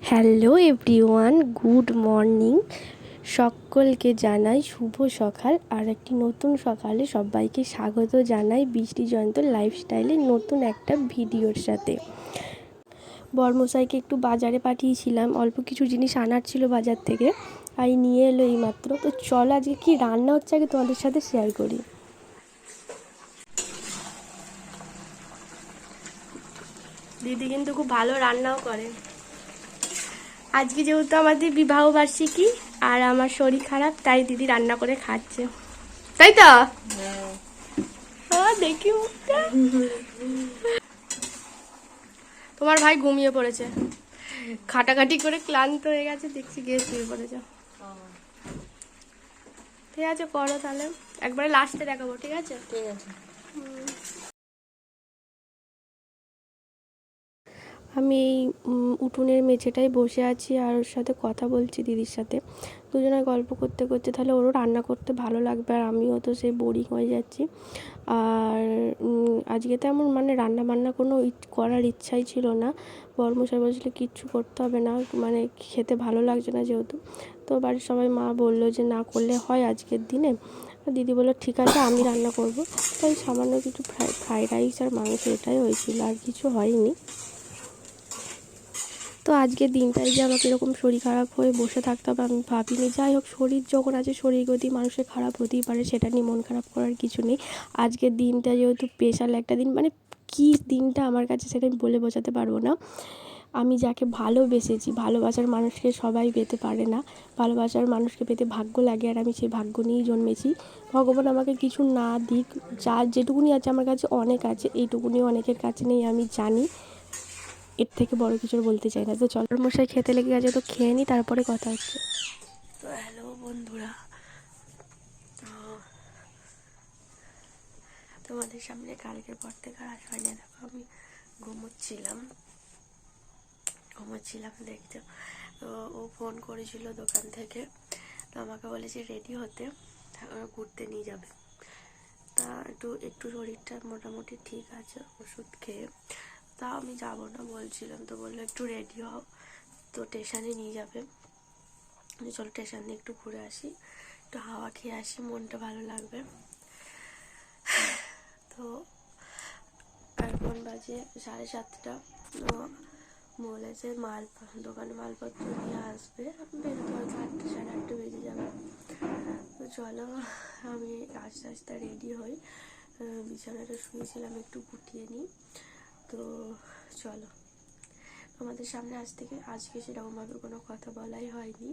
Hello everyone, good morning. সকলকে জানাই শুভ সকাল। আর একটি নতুন সকালে সবাইকে স্বাগত জানাই বৃষ্টি জয়ন্ত লাইফস্টাইলের নতুন একটা ভিডিওর সাথে। বর্মশাইকে একটু বাজারে পাঠিয়েছিলাম, অল্প কিছু জিনিস আনার ছিল বাজার থেকে, আর নিয়ে এলো এইমাত্র। তো চল আজকে কি রান্না হচ্ছে আগে তোমাদের সাথে শেয়ার করি। দিদি কিন্তু খুব ভালো রান্নাও করে। আজকে যেহেতু আমাদের বিবাহ বার্ষিকী আর আমার শরীর খারাপ, তাই দিদি রান্না করে খাচ্ছে, তাই তো? দেখি মুখটা। তোমার ভাই ঘুমিয়ে পড়েছে, খাটাখাটি করে ক্লান্ত হয়ে গেছে, দেখছি গিয়ে শুয়ে পড়েছে। ঠিক আছে, করো তাহলে, একবারে লাস্টে দেখাবো। ঠিক আছে, ঠিক আছে। আমি এই উঠোনের মেঝেটায় বসে আছি আর ওর সাথে কথা বলছি দিদির সাথে। দুজনে গল্প করতে করতে, তাহলে ওরও রান্না করতে ভালো লাগবে আর আমিও তো সেই বোরিং হয়ে যাচ্ছি। আর আজকে তেমন মানে রান্না বান্না কোনো করার ইচ্ছাই ছিল না। বড়মশাই বলছিল কিচ্ছু করতে হবে না, মানে খেতে ভালো লাগছে না যেহেতু। তো বাড়ির সবাই, মা বললো যে না করলে হয় আজকের দিনে। দিদি বললো ঠিক আছে আমি রান্না করব। তাই সামান্য কিছু ফ্রাইড রাইস আর মাংস এটাই হয়েছিল, আর কিছু হয়নি। তো আজকের দিনটাই যে আমাকে এরকম শরীর খারাপ হয়ে বসে থাকতে হবে আমি ভাবিনি। যাই হোক, শরীর যখন আছে, শরীর গতি মানুষের খারাপ হতেই পারে, সেটা নিয়ে মন খারাপ করার কিছু নেই। আজকের দিনটা যেহেতু স্পেশাল একটা দিন, মানে কী দিনটা আমার কাছে সেটা আমি বলে বোঝাতে পারবো না। আমি যাকে ভালোবেসেছি, ভালোবাসার মানুষকে সবাই পেতে পারে না, ভালোবাসার মানুষকে পেতে ভাগ্য লাগে, আর আমি সেই ভাগ্য নিয়েই জন্মেছি। ভগবান আমাকে কিছু না দিক, যা যেটুকুনি আছে আমার কাছে অনেক আছে, এইটুকুনি অনেকের কাছে নেই আমি জানি। এর থেকে বড় কিছু বলতে চাই না। তো চল, মশাই খেতে লেগে গেছে, তো খেয়ে নিই, তারপরে কথা হচ্ছে। তো হ্যালো বন্ধুরা, তো তোমাদের সামনে কালকের পর থেকে আর আসা হয়নি। দেখো আমি ঘুমোচ্ছিলাম দেখতে। তো ও ফোন করেছিল দোকান থেকে, তো আমাকে বলেছে রেডি হতে, ঘুরতে নিয়ে যাবে। তা একটু শরীরটা মোটামুটি ঠিক আছে ওষুধ খেয়ে, তা আমি যাবো না বলছিলাম। তো বললো একটু রেডি হও, তো স্টেশনে নিয়ে যাবে। চলো স্টেশন দিয়ে একটু ঘুরে আসি, একটু হাওয়া খেয়ে আসি, মনটা ভালো লাগবে। তো এখন বাজে 7:30। তো বলেছে দোকানে মালপত্র নিয়ে আসবে, বেরোতে হয়তো 8টা 8:30 বেজে যাবে। তো চলো আমি আস্তে আস্তে রেডি হই, বিছানাটা শুয়েছিলাম একটু গুটিয়ে নিই। তো চলো, আমাদের সামনে আজকে সেরকমভাবে কোনো কথা বলাই হয়নি।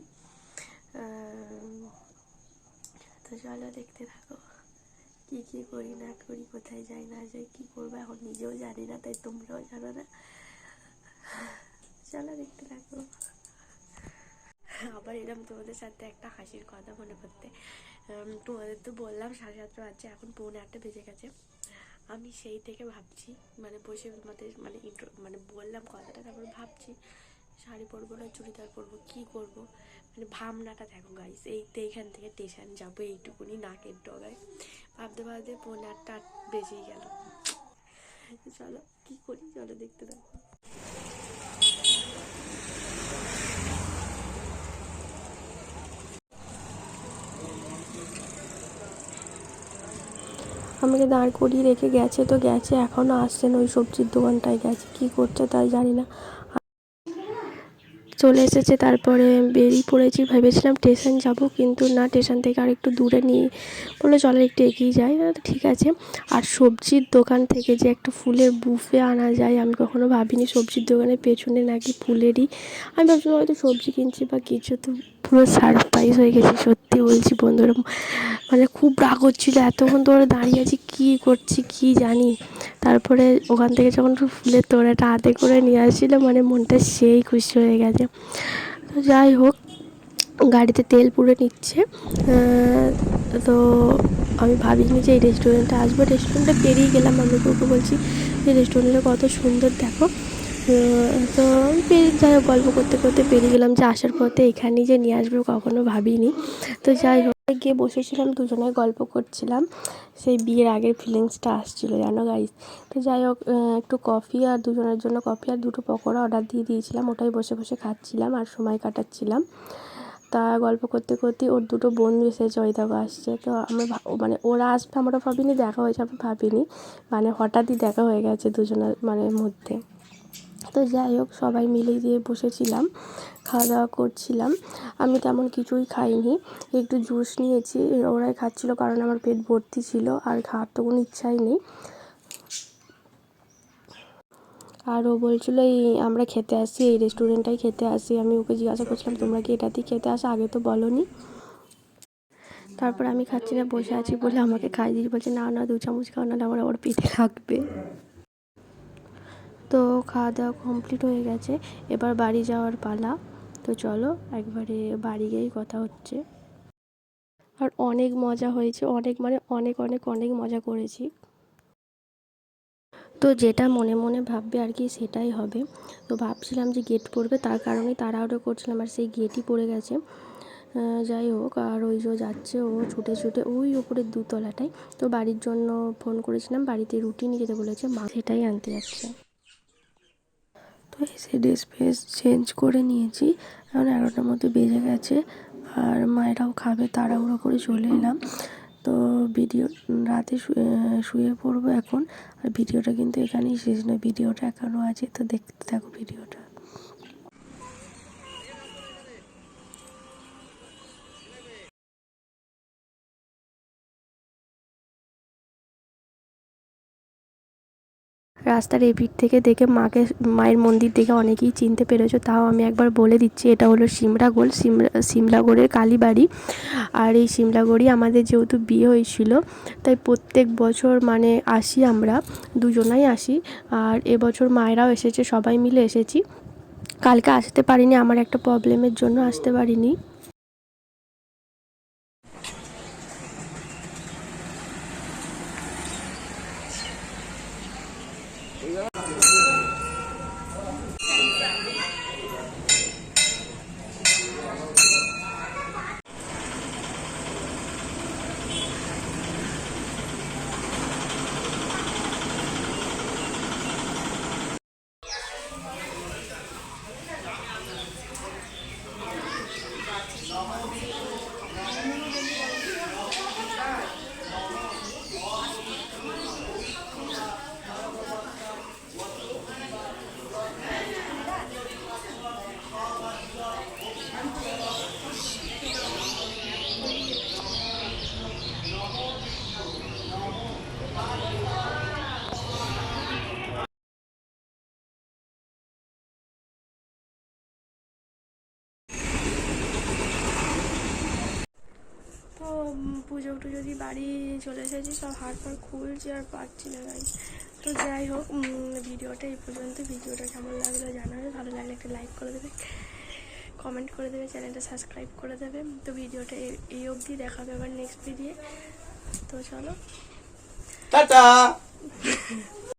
তো চলো দেখতে থাকো, কী করি না করি, কোথায় যাই না যাই, কী করবো এখন নিজেও জানি না, তাই তোমরাও জানো না। চলো দেখতে থাকো। আবার এরকম তোমাদের সাথে একটা হাসির কথা মনে করতে, তোমাদের তো বললাম 7:30 বাজছে, এখন 7:45 বেজে গেছে। আমি সেই থেকে ভাবছি, মানে বসে তোমাদের মানে বললাম কথাটা, তারপর ভাবছি শাড়ি পরবো না চুড়িদার পরবো, কী করবো, মানে ভাবনাটা দেখো গাইস। এইখান থেকে স্টেশন যাবো এইটুকুনি নাকের ডগায়, ভাবতে ভাবতে 7:45 বেজেই গেল। চলো কী করি, চলো দেখতে থাকো। আমাকে দাঁড় করিয়ে রেখে গেছে, তো গেছে, এখনও আসছে না, ওই সবজির দোকানটায় গেছে, কী করছে তাই জানি না। চলে এসেছে, তারপরে বেরিয়ে পড়েছি। ভেবেছিলাম স্টেশন যাব, কিন্তু না, স্টেশন থেকে আর একটু দূরে নিয়ে বললো চলো একটু এগিয়ে যাই। ঠিক আছে। আর সবজির দোকান থেকে যে একটা ফুলের বুফে আনা যায়, আমি কখনো ভাবিনি। সবজির দোকানের পেছনে নাকি ফুলেরই, আমি ভাবছিলাম হয়তো সবজি কিনছি বা কিছু, তো পুরো সারপ্রাইজ হয়ে গেছি, সত্যি বলছি বন্ধুরা। মানে খুব রাগ হচ্ছিলো, এতক্ষণ ধরে দাঁড়িয়ে আছি, কী করছি কী জানি। তারপরে ওখান থেকে যখন ফুলের তোড়াটা হাতে করে নিয়ে আসছিলো, মানে মনটা সেই খুশি হয়ে গেছে। তো যাই হোক, গাড়িতে তেল পুড়ে নিচ্ছে। তো আমি ভাবিনি যে এই রেস্টুরেন্টে আসবো। রেস্টুরেন্টে পেরিয়ে গেলাম, আমি ওকে বলছি এই রেস্টুরেন্টটা কত সুন্দর দেখো। তো যাই হোক, গল্প করতে করতে পেরিয়ে গেলাম, যে আসার পথে এখানেই যে নিয়ে আসবো কখনো ভাবিনি। তো যাই হোক, গিয়ে বসেছিলাম, দুজনে গল্প করছিলাম, সেই বিয়ের আগের ফিলিংসটা আসছিলো জানো গাইস। তো যাই হোক, একটু কফি আর দুজনের জন্য কফি আর দুটো পকোড়া অর্ডার দিয়ে দিয়েছিলাম, ওটাই বসে বসে খাচ্ছিলাম আর সময় কাটাচ্ছিলাম। তা গল্প করতে করতে ওর দুটো বন্ধু এসেছে, ওই দেখো আসছে। তো আমরা মানে ওরা আসবে আমরা ভাবিনি, দেখা হয়েছে আমরা ভাবিনি, মানে হঠাৎই দেখা হয়ে গেছে দুজনের মানে মধ্যে। তো যাই হোক, সবাই মিলে দিয়ে বসেছিলাম, খাওয়া দাওয়া করছিলাম। আমি তেমন কিছুই খাইনি, একটু জুস নিয়েছি, ওরাই খাচ্ছিলো কারণ আমার পেট ভর্তি ছিল আর খাওয়ার তো কোনো ইচ্ছাই নেই। আর ও বলছিলো এই আমরা খেতে আসি, এই রেস্টুরেন্টটাই খেতে আসি। আমি ওকে জিজ্ঞাসা করছিলাম তোমরা কি এটাতেই খেতে আসো, আগে তো বলোনি। তারপর আমি খাচ্ছি না, বসে আছি বলে আমাকে খাইয়ে দিয়েছি, বলছে না না 2 চামচ খাও, নাহলে আমার আবার পেটে লাগবে। তো খাওয়া দাওয়া কমপ্লিট হয়ে গেছে, এবার বাড়ি যাওয়ার পালা। তো চলো একবারে বাড়ি গিয়েই কথা হচ্ছে। আর অনেক মজা হয়েছে, অনেক মানে অনেক অনেক অনেক মজা করেছি। তো যেটা মনে মনে ভাববে আর কি সেটাই হবে। তো ভাবছিলাম যে গেট পড়বে, তার কারণেই তাড়াহুড়ো করছিলাম, আর সেই গেটই পড়ে গেছে। যাই হোক, আর ওই যে যাচ্ছে ও ছুটে ছুটে ওই ওপরের 2 তলাটায়। তো বাড়ির জন্য ফোন করেছিলাম, বাড়িতে রুটি নিয়ে যেতে বলেছে মা, সেটাই আনতে যাচ্ছে। তো এসে ড্রেস ফ্রেস চেঞ্জ করে নিয়েছি, এখন 11টার মধ্যে বেজে গেছে আর মায়েরাও খাবে, তাড়াহুড়ো করে চলে এলাম। তো ভিডিও রাতে শুয়ে পড়বো এখন। আর ভিডিওটা কিন্তু এখানেই শেষ নয়, ভিডিওটা এখনও আছে, তো দেখতে থাকো ভিডিওটা। রাস্তার এপিঠ থেকে দেখে মায়ের মন্দির দেখে অনেকেই চিনতে পেরেছো, তাও আমি একবার বলে দিচ্ছি, এটা হলো সিমরাগোল, সিমলাগড়ের কালীবাড়ি। আর এই সিমলাগড়ি আমাদের যেহেতু বিয়ে হয়েছিল, তাই প্রত্যেক বছর মানে আসি, আমরা দুজনাই আসি। আর এবছর মায়েরাও এসেছে, সবাই মিলে এসেছি। কালকে আসতে পারিনি, আমার একটা প্রবলেমের জন্য আসতে পারিনি। তো পুজো টুজো দিয়ে বাড়ি চলে এসেছি, সব হাত পা খুলছি আর পারছি না গাইস। তো যাই হোক, ভিডিওটা এই পর্যন্ত। ভিডিওটা কেমন লাগলো জানাবে, ভালো লাগলে একটা লাইক করে দেবে, কমেন্ট করে দেবে, চ্যানেলটা সাবস্ক্রাইব করে দেবে। তো ভিডিওটা এই অবধি, দেখাবে আবার নেক্সট ভিডিও। তো চলো, টাটা।